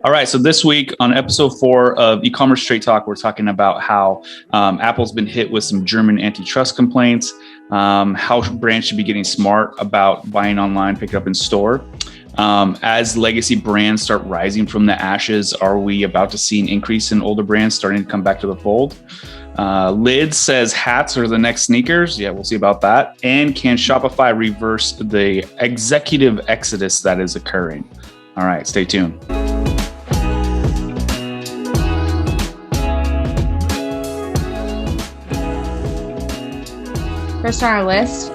All right, so this week on episode 4 of e-commerce straight talk, we're talking about how Apple's been hit with some German antitrust complaints, how brands should be getting smart about buying online, pick it up in store. As legacy brands start rising from the ashes, are we about to see an increase in older brands starting to come back to the fold? Lids says hats are the next sneakers. Yeah, we'll see about that. And can Shopify reverse the executive exodus that is occurring? All right, stay tuned. First on our list,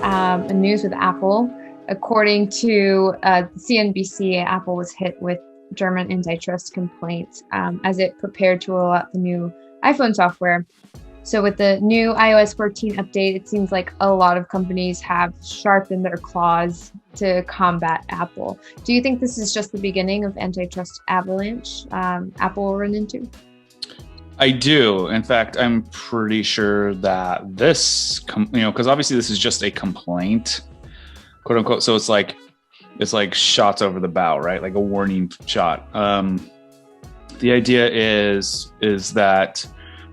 news with Apple. According to CNBC, Apple was hit with German antitrust complaints as it prepared to roll out the new iPhone software. So with the new iOS 14 update, it seems like a lot of companies have sharpened their claws to combat Apple. Do you think this is just the beginning of antitrust avalanche Apple will run into? I do. In fact, I'm pretty sure that this, because obviously this is just a complaint, quote unquote. So it's like shots over the bow, right? Like a warning shot. The idea is that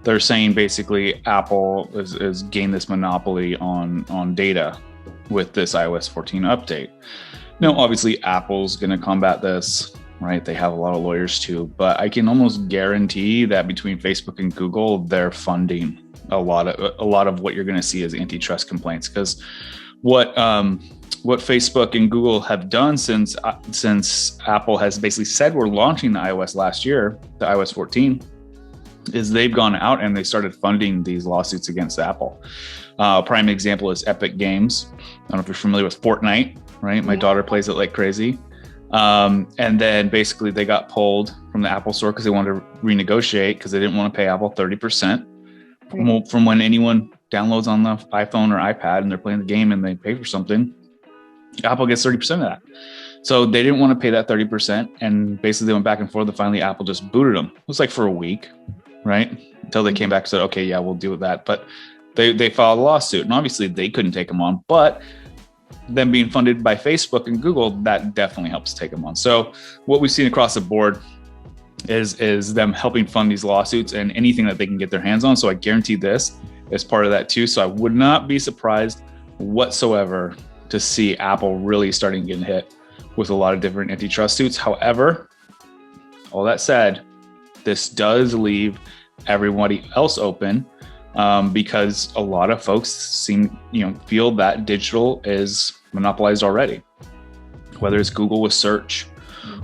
they're saying basically Apple is gained this monopoly on data with this iOS 14 update. Now, obviously, Apple's going to combat this. Right, they have a lot of lawyers too, but I can almost guarantee that between Facebook and Google, they're funding a lot of what you're going to see as antitrust complaints. Because what Facebook and Google have done since Apple has basically said we're launching the iOS last year, the iOS 14, is they've gone out and they started funding these lawsuits against Apple. Prime example is Epic Games. I don't know if you're familiar with Fortnite, right? My daughter plays it like crazy. And then basically they got pulled from the Apple store because they wanted to renegotiate because they didn't want to pay Apple 30% from when anyone downloads on the iPhone or iPad and they're playing the game and they pay for something. Apple gets 30% of that. So they didn't want to pay that 30%. And basically they went back and forth. And finally Apple just booted them. It was like for a week, right? Until they came back and said, okay, yeah, we'll deal with that. But they filed a lawsuit and obviously they couldn't take them on, but them being funded by Facebook and Google, that definitely helps take them on. So what we've seen across the board is them helping fund these lawsuits and anything that they can get their hands on. So I guarantee this is part of that too. So I would not be surprised whatsoever to see Apple really starting getting hit with a lot of different antitrust suits. However, all that said, this does leave everybody else open. Because a lot of folks feel that digital is monopolized already, whether it's Google with search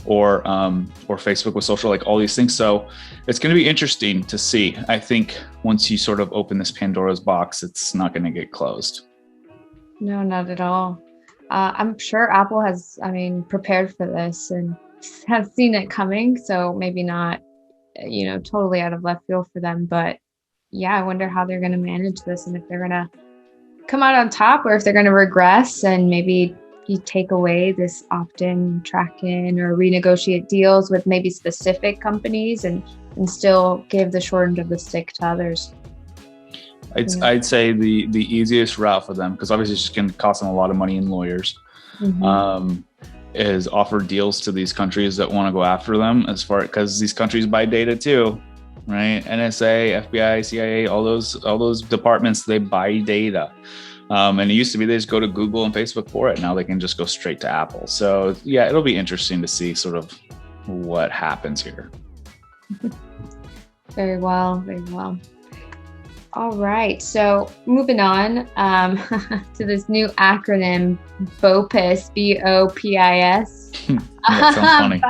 or Facebook with social, like all these things. So it's going to be interesting to see. I think once you sort of open this Pandora's box, it's not going to get closed. No, not at all. I'm sure Apple has, prepared for this and has seen it coming. So maybe not, totally out of left field for them, but yeah, I wonder how they're going to manage this and if they're going to come out on top or if they're going to regress and maybe you take away this opt-in, track-in, or renegotiate deals with maybe specific companies and still give the short end of the stick to others. I'd say the easiest route for them, because obviously it's just going to cost them a lot of money in lawyers, is offer deals to these countries that want to go after them because these countries buy data too. Right, NSA, FBI, CIA, all those departments, they buy data, and it used to be they just go to Google and Facebook for it. Now they can just go straight to Apple. So yeah, it'll be interesting to see sort of what happens here. Very well. All right, so moving on to this new acronym, BOPIS, BOPIS. That sounds funny.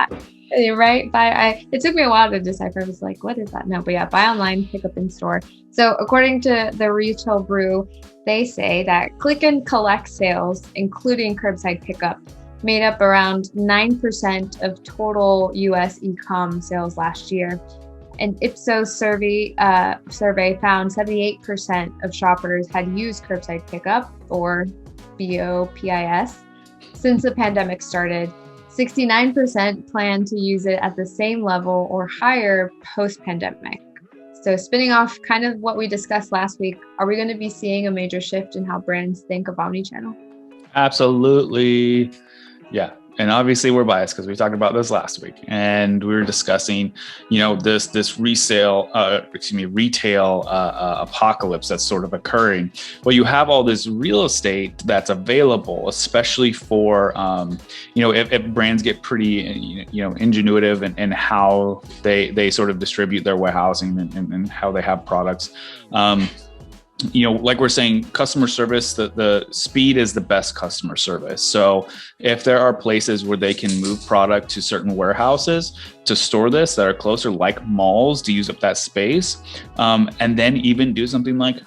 Right? It took me a while to decipher. I was like, what is that? No, but yeah, buy online, pick up in store. So according to the Retail Brew, they say that click and collect sales, including curbside pickup, made up around 9% of total US e-comm sales last year. An Ipsos survey found 78% of shoppers had used curbside pickup, or BOPIS, since the pandemic started. 69% plan to use it at the same level or higher post-pandemic. So spinning off kind of what we discussed last week, are we going to be seeing a major shift in how brands think of omni-channel? Absolutely. Yeah. and obviously we're biased because we talked about this last week, and we were discussing, this retail apocalypse that's sort of occurring. Well, you have all this real estate that's available, especially for, if brands get pretty, ingenuitive in how they sort of distribute their warehousing and how they have products. Like we're saying, customer service, the speed is the best customer service. So if there are places where they can move product to certain warehouses to store this that are closer, like malls, to use up that space, and then even do something like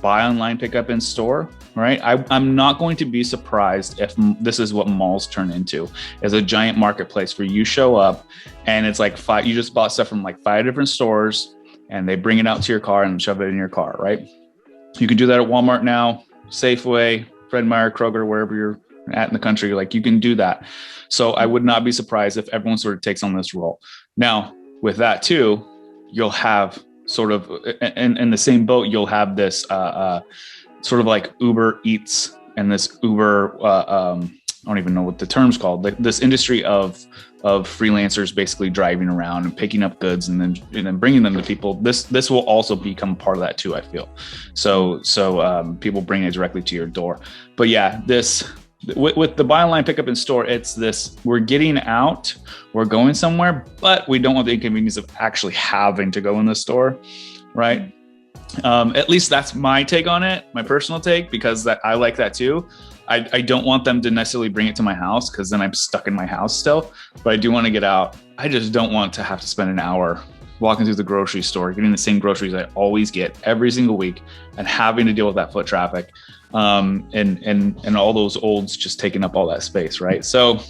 buy online, pick up in store, right? I'm not going to be surprised if this is what malls turn into, as a giant marketplace where you show up and it's like you just bought stuff from like 5 different stores and they bring it out to your car and shove it in your car, right? You can do that at Walmart now, Safeway, Fred Meyer, Kroger, wherever you're at in the country. Like, you can do that. So I would not be surprised if everyone sort of takes on this role. Now, with that too, you'll have sort of in the same boat, you'll have this sort of like Uber Eats and this Uber, I don't even know what the term's called, like this industry of freelancers basically driving around and picking up goods and then bringing them to people. This will also become part of that too, I feel. So people bring it directly to your door. But yeah, with the buy online, pick up in store, it's this: we're getting out, we're going somewhere, but we don't want the inconvenience of actually having to go in the store, right? At least that's my take on it, my personal take, because I like that too. I don't want them to necessarily bring it to my house, because then I'm stuck in my house still, but I do want to get out. I just don't want to have to spend an hour walking through the grocery store, getting the same groceries I always get every single week, and having to deal with that foot traffic, and all those olds just taking up all that space, right? So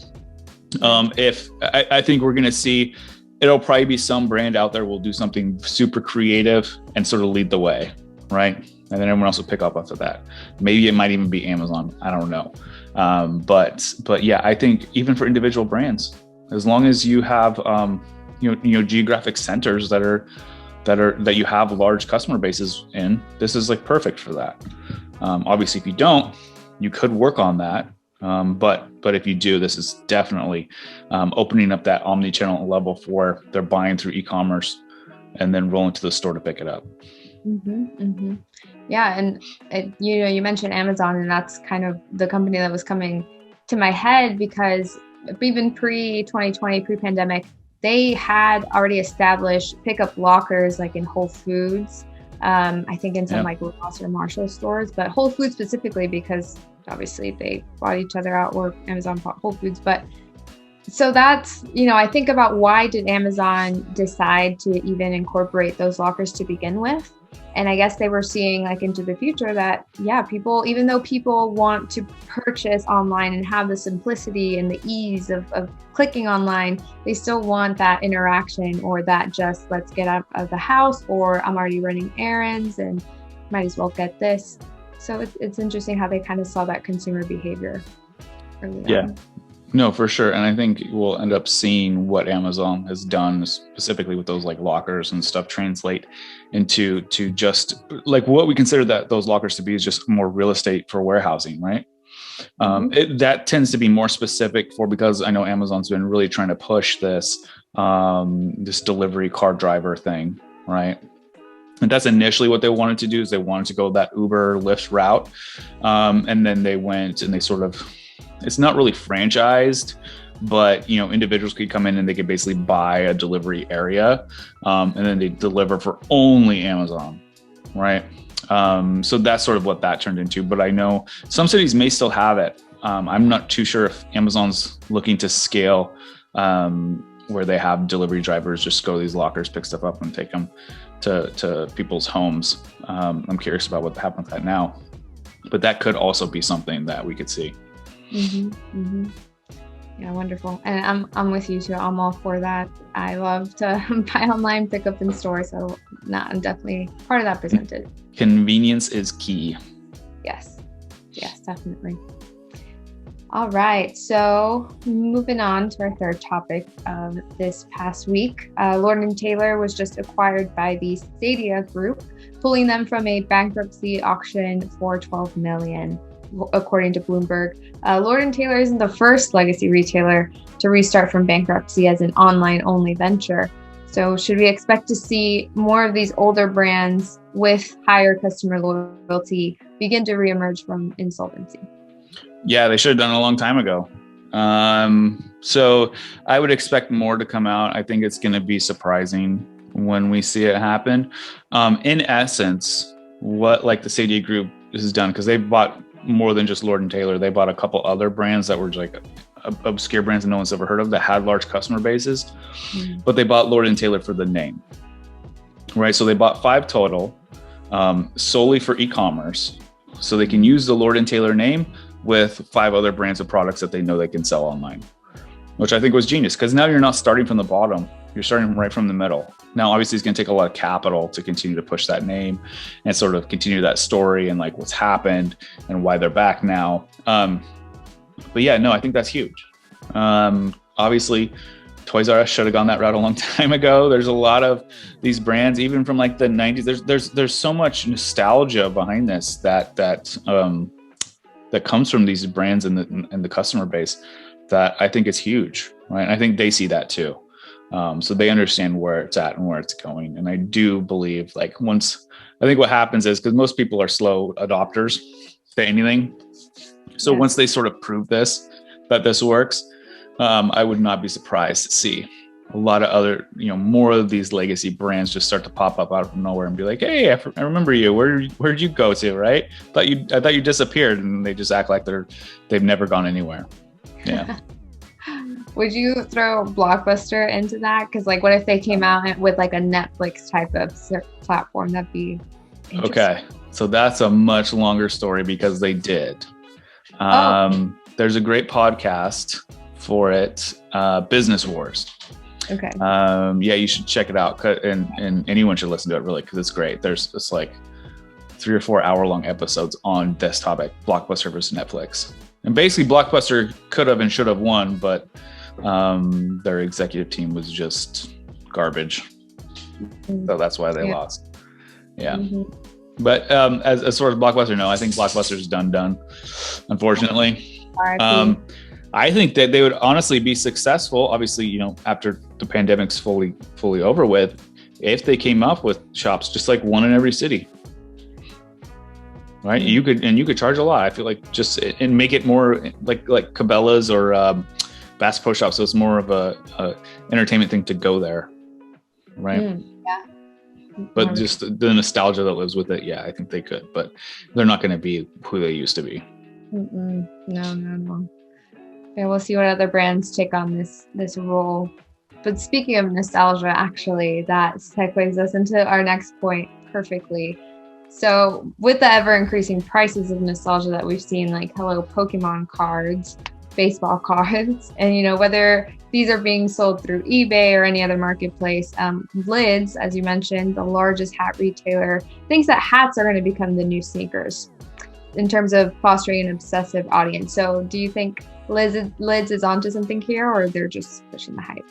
if I think we're going to see, it'll probably be some brand out there will do something super creative and sort of lead the way, right? And then everyone else will pick up after that. Maybe it might even be Amazon. I don't know. But yeah, I think even for individual brands, as long as you have geographic centers that you have large customer bases in, this is like perfect for that. Obviously, if you don't, you could work on that. But if you do, this is definitely opening up that omni-channel level for they're buying through e-commerce and then rolling to the store to pick it up. Mm-hmm, mm-hmm. Yeah, and you mentioned Amazon, and that's kind of the company that was coming to my head, because even pre-2020, pre-pandemic, they had already established pickup lockers like in Whole Foods. I think in some like Ross or Marshall stores, but Whole Foods specifically, because obviously they bought each other out, or Amazon bought Whole Foods. But so that's, I think about, why did Amazon decide to even incorporate those lockers to begin with? And I guess they were seeing like into the future that, people, even though people want to purchase online and have the simplicity and the ease of clicking online, they still want that interaction, or that just let's get out of the house, or I'm already running errands and might as well get this. So it's interesting how they kind of saw that consumer behavior early on. No, for sure. And I think we'll end up seeing what Amazon has done specifically with those like lockers and stuff translate into just like what we consider those lockers to be is just more real estate for warehousing, right? That tends to be more specific because I know Amazon's been really trying to push this delivery car driver thing, right? And that's initially what they wanted to do, is they wanted to go that Uber Lyft route. And then they went and they sort of, it's not really franchised, but individuals could come in and they could basically buy a delivery area, and then they deliver for only Amazon, right? So that's sort of what that turned into. But I know some cities may still have it. I'm not too sure if Amazon's looking to scale where they have delivery drivers just go to these lockers, pick stuff up, and take them to people's homes. I'm curious about what happens with that now, but that could also be something that we could see. Mm-hmm, mm-hmm. Yeah, wonderful. And I'm with you too. I'm all for that. I love to buy online, pick up in store. So I'm definitely part of that percentage. Convenience is key. Yes, definitely. All right. So moving on to our third topic of this past week, Lord & Taylor was just acquired by the Stadia Group, pulling them from a bankruptcy auction for $12 million. according to Bloomberg. Lord & Taylor isn't the first legacy retailer to restart from bankruptcy as an online-only venture. So should we expect to see more of these older brands with higher customer loyalty begin to reemerge from insolvency? Yeah, they should have done it a long time ago. So I would expect more to come out. I think it's going to be surprising when we see it happen. In essence, what like the Sadie Group has done, because they bought more than just Lord & Taylor, they bought a couple other brands that were like obscure brands that no one's ever heard of that had large customer bases, but they bought Lord & Taylor for the name, right? So they bought 5 total, solely for e-commerce, so they can use the Lord & Taylor name with 5 other brands of products that they know they can sell online, which I think was genius, because now you're not starting from the bottom, you're starting right from the middle. Now, obviously, it's going to take a lot of capital to continue to push that name and sort of continue that story and like what's happened and why they're back now. But yeah, no, I think that's huge. Obviously, Toys R Us should have gone that route a long time ago. There's a lot of these brands, even from like the 90s. There's so much nostalgia behind this that comes from these brands and the customer base that I think is huge, right? And I think they see that too. So they understand where it's at and where it's going. And I do believe I think what happens is, because most people are slow adopters to anything. So once they sort of prove that this works, I would not be surprised to see a lot of other, more of these legacy brands just start to pop up out of nowhere and be like, hey, I remember you. Where'd you go to, right? I thought you disappeared, and they just act like they've never gone anywhere. Yeah. Would you throw Blockbuster into that? Because what if they came out with like a Netflix type of platform? That'd be interesting. Okay. So that's a much longer story, because they did. There's a great podcast for it, Business Wars. Okay. Yeah, you should check it out, and anyone should listen to it, really, because it's great. It's like 3 or 4 hour long episodes on this topic, Blockbuster versus Netflix. And basically, Blockbuster could have and should have won, but their executive team was just garbage. So that's why they lost. Yeah. But as far as Blockbuster, no, I think Blockbuster's done, unfortunately. I think that they would honestly be successful, obviously, after the pandemic's fully over with, if they came up with shops just like one in every city. Right? You could charge a lot. I feel like and make it more like Cabela's or Bass Pro Shops, so it's more of a entertainment thing to go there, right? Yeah. But just the nostalgia that lives with it, yeah, I think they could, but they're not going to be who they used to be. No. Okay, we'll see what other brands take on this role. But speaking of nostalgia, actually, that segues us into our next point perfectly. So with the ever increasing prices of nostalgia that we've seen, like hello Pokemon cards, baseball cards, and whether these are being sold through eBay or any other marketplace, Lids, as you mentioned, the largest hat retailer, thinks that hats are going to become the new sneakers in terms of fostering an obsessive audience. So do you think Lids is onto something here, or they're just pushing the hype?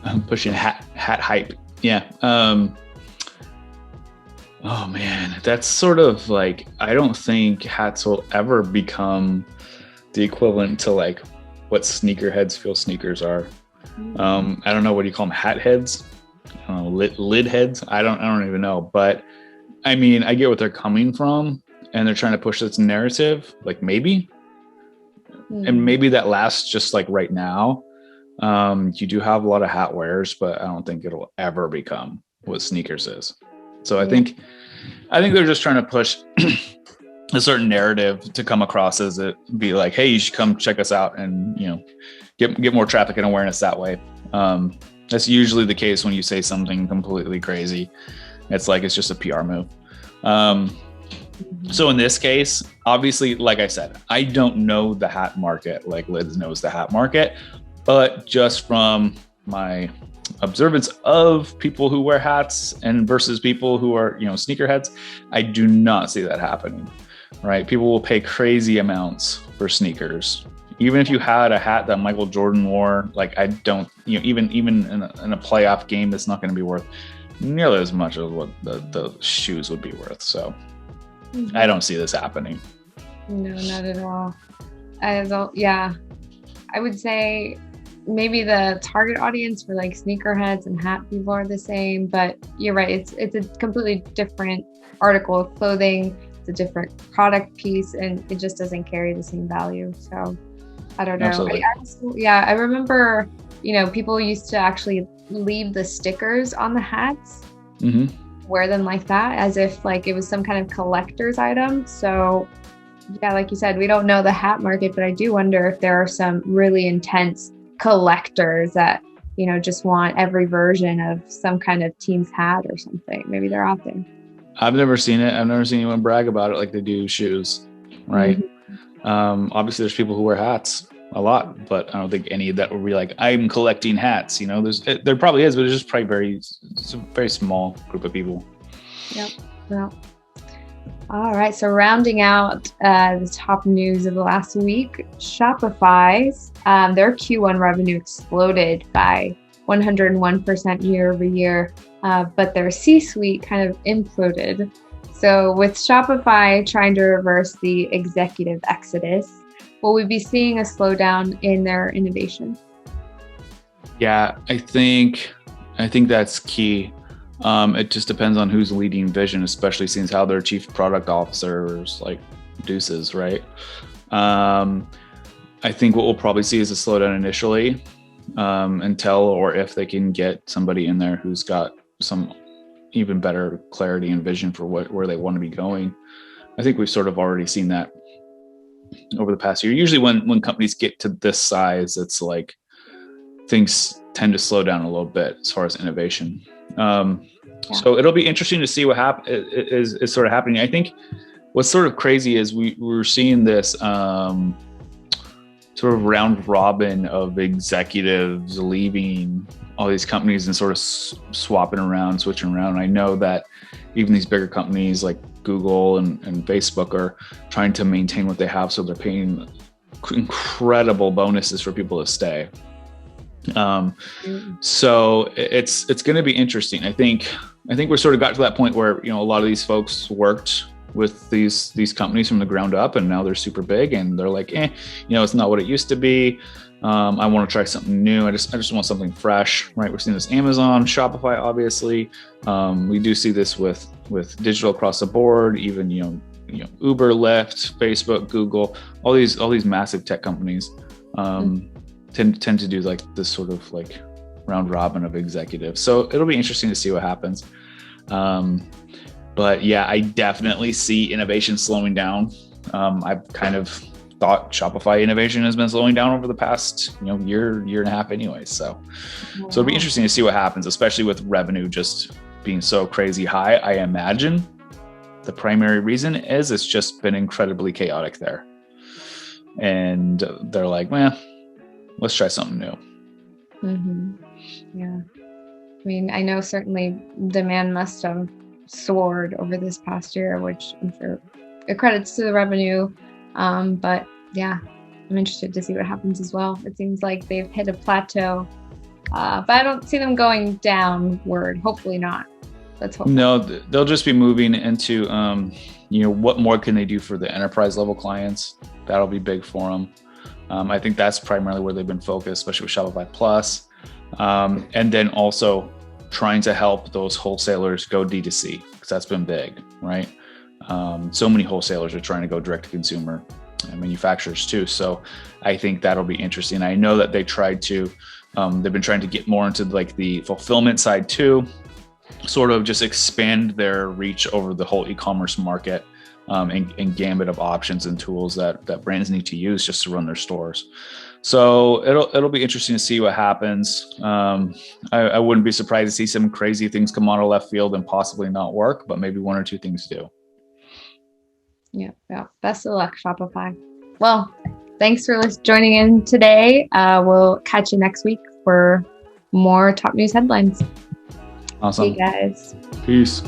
I'm pushing hat hype. Yeah. Oh man, that's sort of like, I don't think hats will ever become the equivalent to like what sneakerheads feel sneakers are. I don't know, what do you call them? Hat heads? I don't know, lid heads? I don't even know. But I mean, I get what they're coming from, and they're trying to push this narrative, like maybe. And maybe that lasts just like right now. You do have a lot of hat wearers, but I don't think it'll ever become what sneakers is. So I think they're just trying to push a certain narrative to come across as it be like, hey, you should come check us out, and get more traffic and awareness that way. That's usually the case when you say something completely crazy. It's like it's just a PR move. So in this case, obviously, like I said, I don't know the hat market like Lids knows the hat market, but just from my observance of people who wear hats and versus people who are, sneakerheads, I do not see that happening, right? People will pay crazy amounts for sneakers. Even if you had a hat that Michael Jordan wore, like I don't, even in a playoff game, that's not going to be worth nearly as much as what the shoes would be worth. So I don't see this happening. No, not at all. I would say maybe the target audience for like sneakerheads and hat people are the same, but you're right. It's a completely different article of clothing. It's a different product piece, and it just doesn't carry the same value. So I don't know. Absolutely. I remember, people used to actually leave the stickers on the hats, wear them like that, as if like it was some kind of collector's item. So yeah, like you said, we don't know the hat market, but I do wonder if there are some really intense collectors that, just want every version of some kind of team's hat or something. Maybe they're out there. I've never seen it. I've never seen anyone brag about it like they do shoes, right? Obviously, there's people who wear hats a lot, but I don't think any of that would be like, I'm collecting hats. There probably is, but it's just probably it's a very small group of people. Yep. Well, all right. So rounding out the top news of the last week, Shopify's their Q1 revenue exploded by 101% year over year, but their C-suite kind of imploded. So with Shopify trying to reverse the executive exodus, will we be seeing a slowdown in their innovation? Yeah, I think that's key. It just depends on who's leading vision, especially since how their chief product officer is like deuces, right? I think what we'll probably see is a slowdown initially, until or if they can get somebody in there who's got some even better clarity and vision for where they want to be going. I think we've sort of already seen that over the past year. Usually when companies get to this size, it's like things tend to slow down a little bit as far as innovation. So it'll be interesting to see what is sort of happening. I think what's sort of crazy is we're seeing this sort of round robin of executives leaving all these companies and sort of switching around. I know that even these bigger companies like Google and Facebook are trying to maintain what they have, so they're paying incredible bonuses for people to stay. So it's going to be interesting. I think we're sort of got to that point where a lot of these folks worked with these companies from the ground up, and now they're super big, and they're like, it's not what it used to be. I want to try something new. I just want something fresh, right? We're seeing this Amazon, Shopify, obviously. We do see this with digital across the board, even Uber, Lyft, Facebook, Google, all these massive tech companies tend to do like this sort of like round robin of executives. So it'll be interesting to see what happens. But yeah, I definitely see innovation slowing down. I've kind of thought Shopify innovation has been slowing down over the past year and a half anyway. So it'll be interesting to see what happens, especially with revenue just being so crazy high. I imagine the primary reason is it's just been incredibly chaotic there. And they're like, let's try something new. Yeah. I mean, I know certainly demand must have soared over this past year, which I'm sure it credits to the revenue. But yeah, I'm interested to see what happens as well. It seems like they've hit a plateau, but I don't see them going downward. Hopefully not. Let's hope. No, they'll just be moving into, what more can they do for the enterprise level clients? That'll be big for them. I think that's primarily where they've been focused, especially with Shopify Plus. And then also trying to help those wholesalers go D2C, because that's been big, right? So many wholesalers are trying to go direct to consumer, and manufacturers too. So I think that'll be interesting. I know that they've been trying to get more into like the fulfillment side too, sort of just expand their reach over the whole e-commerce market, and gambit of options and tools that brands need to use just to run their stores. So it'll be interesting to see what happens. I wouldn't be surprised to see some crazy things come out of left field and possibly not work, but maybe one or two things do. Yeah. Best of luck, Shopify. Well, thanks for joining in today. We'll catch you next week for more top news headlines. Awesome. See you guys. Peace.